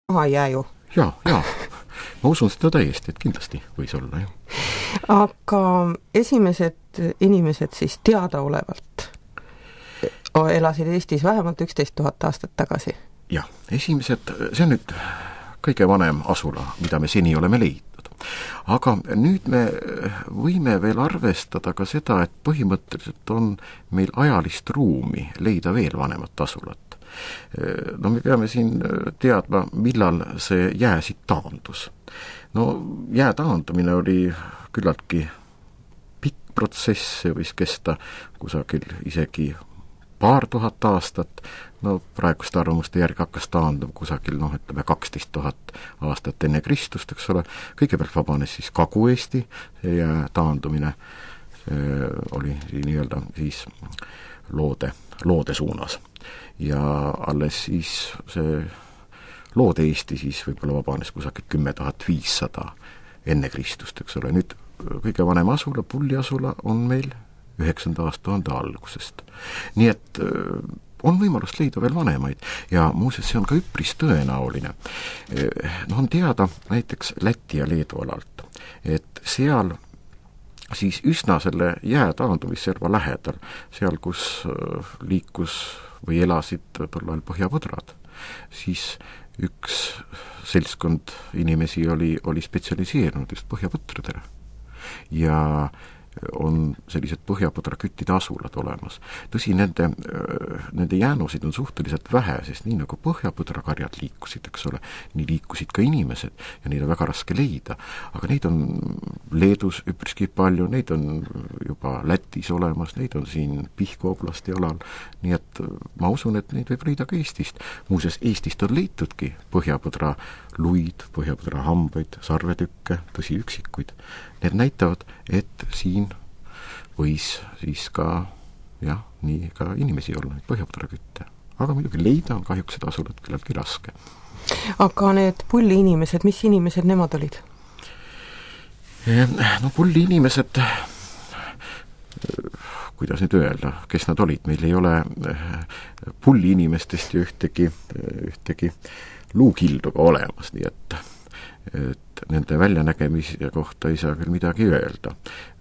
maha ei jää ju. Jaa. Ma usun seda täiesti, et kindlasti võis olla, jah. Aga esimesed inimesed siis teadaolevalt elasid Eestis vähemalt 11 000 aastat tagasi. Jah, esimesed, see on nüüd kõige vanem asula, mida me seni oleme leidnud. Aga nüüd me võime veel arvestada ka seda, et põhimõtteliselt on meil ajalist ruumi leida veel vanemat asulat. No me peame siin teadma, millal see jää siit taandus. No jää taandumine oli küllaltki pikk protsess, see võis kesta kusagil isegi paar tuhat aastat, no praeguste arvamuste järgi hakkas taanduma kusagil, ütleme 12 000 aastat enne Kristust, eks ole. Kõigepealt vabanes siis Kagu-Eesti jää taandumine, see oli nii-öelda siis loode suunas. Ja alles siis see Loode-Eesti siis võib-olla vabanes kusagil 10 500 enne Kristust, eks ole. Nüüd kõige vanem asula, Pulli asula on meil 9. aastatuhande algusest. Nii et on võimalust leida veel vanemaid ja muuseas see on ka üpris tõenäoline. On teada näiteks Läti ja Leedu alalt, et seal siis üsna selle jää taandumisserva lähedal, seal kus liikus või elasid tol ajal põhjapõdrad, siis üks seltskond inimesi oli spetsialiseerunud just põhjapõtradele ja on sellised põhjapõdraküttide asulad olemas. Tõsi, nende jäänusid on suhteliselt vähe, sest nii nagu põhjapõdrakarjad liikusid, eks ole, nii liikusid ka inimesed ja neid on väga raske leida. Aga neid on Leedus üpriski palju, neid on juba Lätis olemas, neid on siin Pihkva oblasti alal, nii et ma usun, et neid võib leida ka Eestist. Muuseas, Eestist on leitudki põhjapõdra luid, põhjapõdra hambaid, sarvetükke, tõsi üksikuid. Need näitavad, et siin võis siis ka, jah, nii ka inimesi olla, neid põhjapõdrakütte. Aga muidugi leida on kahjuks seda asulat küllaltki raske. Aga need Pulli inimesed, mis inimesed nemad olid? No Pulli inimesed, kuidas nüüd öelda, kes nad olid? Meil ei ole Pulli inimestest ju ühtegi luukildu ka olemas, nii et nende väljanägemise kohta ei saa küll midagi öelda.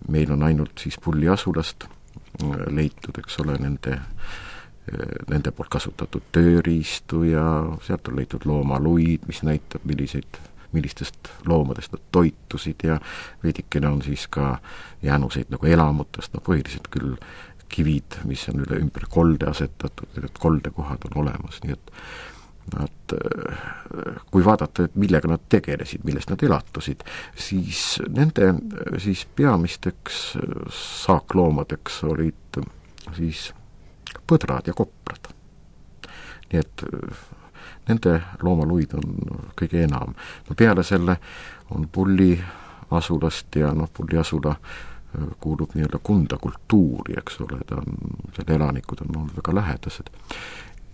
Meil on ainult siis Pulli asulast leitud, eks ole, nende poolt kasutatud tööriistu ja sealt on leitud loomaluid, mis näitab, millistest loomadest nad toitusid ja veidikene on siis ka jäänuseid nagu elamutest, no põhiliselt küll kivid, mis on üle ümber kolde asetatud, et koldekohad on olemas, nii et kui vaadata, et millega nad tegelesid, millest nad elatusid, siis nende siis peamisteks saakloomadeks olid siis põdrad ja koprad. Nii et nende loomaluid on kõige enam. No peale selle on Pulli asulast ja Pulli asula kuulub nii-öelda Kunda kultuuri, eks ole, selle elanikud on olnud väga lähedased.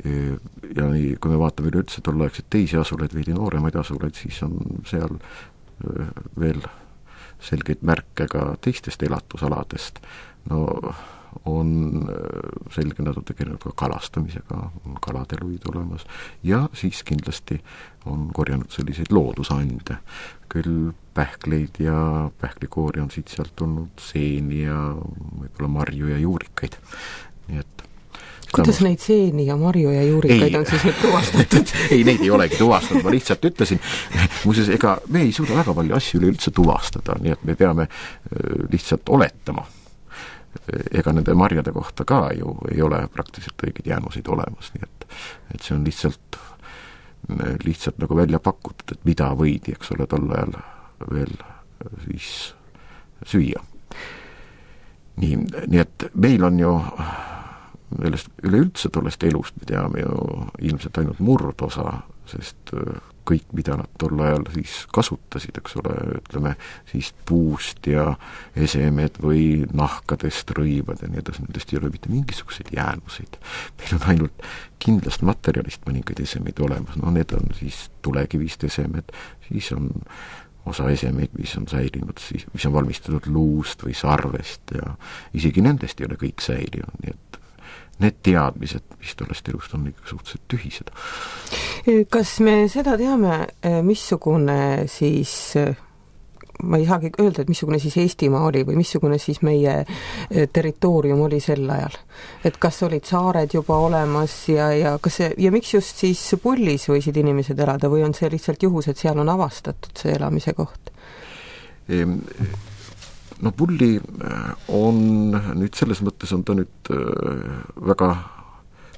Ja nii, kui me vaatame üleüldse tolleaegseid teisi asulaid, veidi nooremaid asulaid, siis on seal veel selgeid märke ka teistest elatusaladest. No on selge, nad on tegelenud ka kalastamisega, on kaladeluid olemas ja siis kindlasti on korjanud selliseid loodusande. Küll pähkleid ja pähklikoori on siit sealt tulnud seeni ja võib-olla marju ja juurikaid. Nii et kuidas neid seeni ja marju ja juurikaid on siis nüüd tuvastatud? Ei, neid ei olegi tuvastatud, ma lihtsalt ütlesin. Muuseas, ega me ei suuda väga palju asju üleüldse tuvastada, nii et me peame lihtsalt oletama. Ega nende marjade kohta ka ju ei ole praktiliselt õiged jäänuseid olemas, nii et see on lihtsalt nagu välja pakutud, et mida võidi, eks ole, tol ajal veel siis süüa. Nii et meil on ju üleüldse tollest elust me teame ju ilmselt ainult murdosa, sest kõik, mida nad tol ajal siis kasutasid, eks ole, ütleme siis puust ja esemed või nahkadest rõivad ja nii edasi, nendest ei ole mitte mingisuguseid jäänuseid. Meil on ainult kindlast materjalist mõningaid esemeid olemas, no need on siis tulekivist esemed, siis on osa esemeid, mis on säilinud, siis, mis on valmistatud luust või sarvest ja isegi nendest ei ole kõik säilinud, nii et need teadmised, mis tollest elust on ikka suhteliselt tühised. Kas me seda teame, missugune siis, ma ei saagi öelda, et missugune siis Eestimaa oli või missugune siis meie territoorium oli sel ajal? Et kas olid saared juba olemas ja miks just siis Pullis võisid inimesed elada või on see lihtsalt juhus, et seal on avastatud see elamise koht? No Pulli on nüüd selles mõttes on ta nüüd väga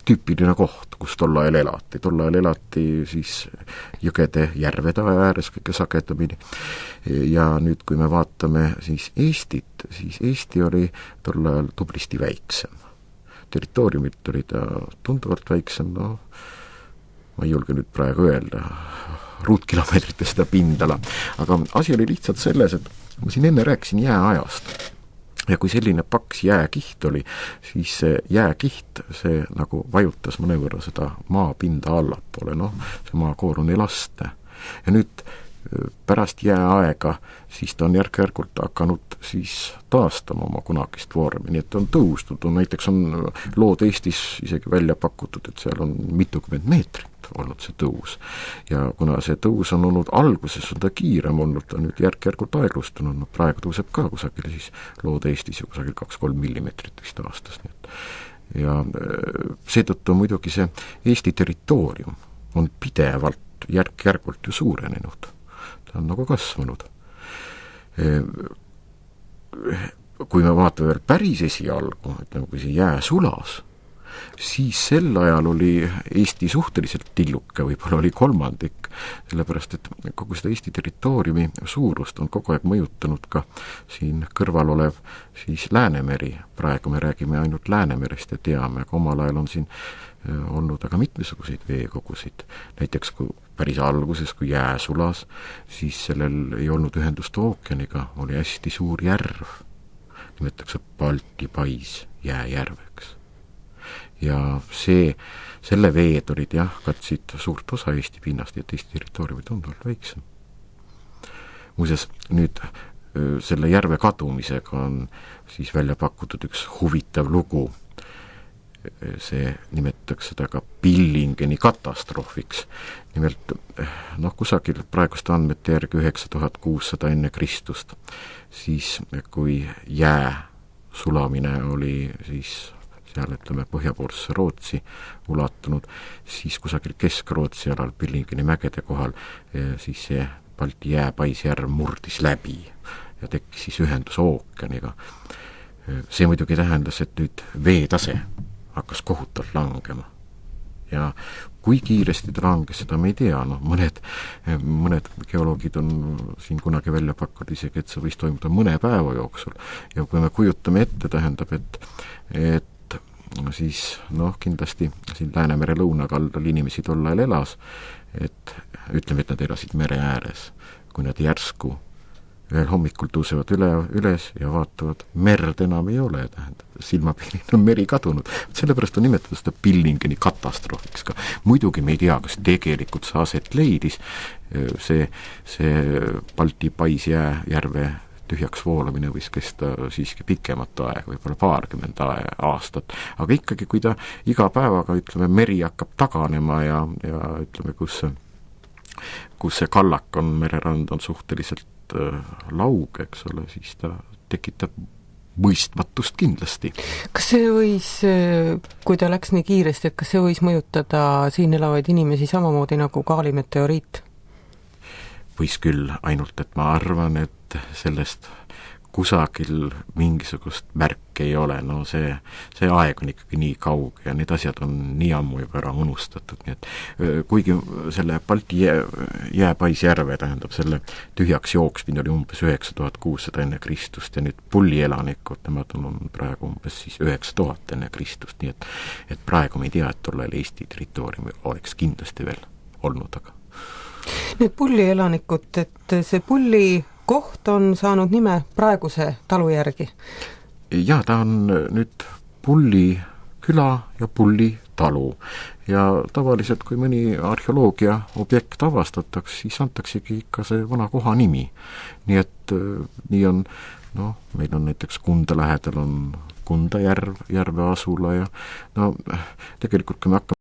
tüüpiline koht, kus tol ajal elati. Tol ajal elati siis jõgede, järvede ääres kõige sagedamini. Ja nüüd, kui me vaatame siis Eestit, siis Eesti oli tol ajal tublisti väiksem. Territooriumilt oli ta tunduvalt väiksem, no ma ei julge nüüd praegu öelda ruutkilomeetrite seda pindala, aga asi oli lihtsalt selles, et ma siin enne rääkisin jääajast ja kui selline paks jääkiht oli, siis see jääkiht, see nagu vajutas mõnevõrra seda maapinda allapoole, see maakoor on elastne ja nüüd pärast jääaega siis ta on järk-järgult hakanud siis taastama oma kunagist vormi, nii et on tõustud, näiteks on lood Eestis isegi välja pakutud, et seal on mitukümmend meetrit olnud see tõus ja kuna see tõus on olnud alguses, on ta kiirem olnud, ta nüüd järk-järgult aeglustunud, praegu tõuseb ka kusagil siis lood Eestis ju kusagil 2-3 millimeetrit vist aastas, nii et ja seetõttu muidugi see Eesti territoorium on pidevalt järk-järgult ju suurenenud. Ta on nagu kasvanud. Kui me vaatame veel päris esialgu, ütleme, kui see jää sulas, siis sel ajal oli Eesti suhteliselt tilluke, võib-olla oli kolmandik, sellepärast et kogu seda Eesti territooriumi suurust on kogu aeg mõjutanud ka siin kõrval olev siis Läänemeri. Praegu me räägime ainult Läänemerest ja teame, aga omal ajal on siin olnud aga mitmesuguseid veekogusid. Näiteks kui päris alguses, kui jää sulas, siis sellel ei olnud ühendust ookeaniga, oli hästi suur järv. Nimetakse Balti pais jääjärveks. Ja selle veed olid katsid suurt osa Eesti pinnast, et Eesti territooriumid on olnud väiksem. Muuseas, nüüd selle järve kadumisega on siis välja pakutud üks huvitav lugu. See nimetatakse seda ka Billingeni katastroofiks. Nimelt, kusagil praeguste andmete järgi 9600 enne Kristust, siis kui jää sulamine oli siis seal, ütleme, põhjapoolsesse Rootsi ulatunud, siis kusagil Kesk-Rootsi alal Billingeni mägede kohal siis see Balti jääpaisjärv murdis läbi ja tekkis siis ühendus ookeaniga. See muidugi tähendas, et nüüd veetase hakkas kohutavalt langema. Ja kui kiiresti ta langes, seda me ei tea, mõned geoloogid on siin kunagi välja pakkunud isegi, et see võis toimuda mõne päeva jooksul. Ja kui me kujutame ette, tähendab, et siis kindlasti siin Läänemere lõunakaldal inimesi tol ajal elas, et ütleme, et nad elasid mere ääres, kui nad järsku ühel hommikul tõusevad üles ja vaatavad, merd enam ei ole, tähendab, silmapiiril on meri kadunud. Sellepärast on nimetatud seda Billingeni katastroofiks ka. Muidugi me ei tea, kas tegelikult see aset leidis, see Balti paisjääjärve tühjaks voolamine võis kesta siiski pikemat aega, võib-olla paarkümmend aastat, aga ikkagi, kui ta iga päevaga, ütleme, meri hakkab taganema ja ütleme, kus see kallak on, mererand on suhteliselt lauge, eks ole, siis ta tekitab mõistmatust kindlasti. Kas see võis, kui ta läks nii kiiresti, et kas see võis mõjutada siin elavaid inimesi samamoodi nagu kaalimeteoriit? Võis küll, ainult et ma arvan, et sellest kusagil mingisugust märke ei ole, see aeg on ikkagi nii kauge ja need asjad on nii ammu juba ära unustatud, nii et kuigi selle Balti jääpaisjärve, tähendab selle tühjaks jooksmine oli umbes 9600 enne Kristust ja nüüd Pulli elanikud, nemad on praegu umbes siis 9000 enne Kristust, nii et praegu me ei tea, et tollel Eesti territooriumi oleks kindlasti veel olnud, aga need Pulli elanikud, et see Pulli koht on saanud nime praeguse talu järgi? Ja, ta on nüüd Pulli küla ja Pulli talu. Ja tavaliselt, kui mõni arheoloogia objekt avastatakse, siis antaksegi ikka see vana koha nimi. Nii et nii on, meil on näiteks Kunda lähedal on Kunda järve asula ja no tegelikult, kui me hakkame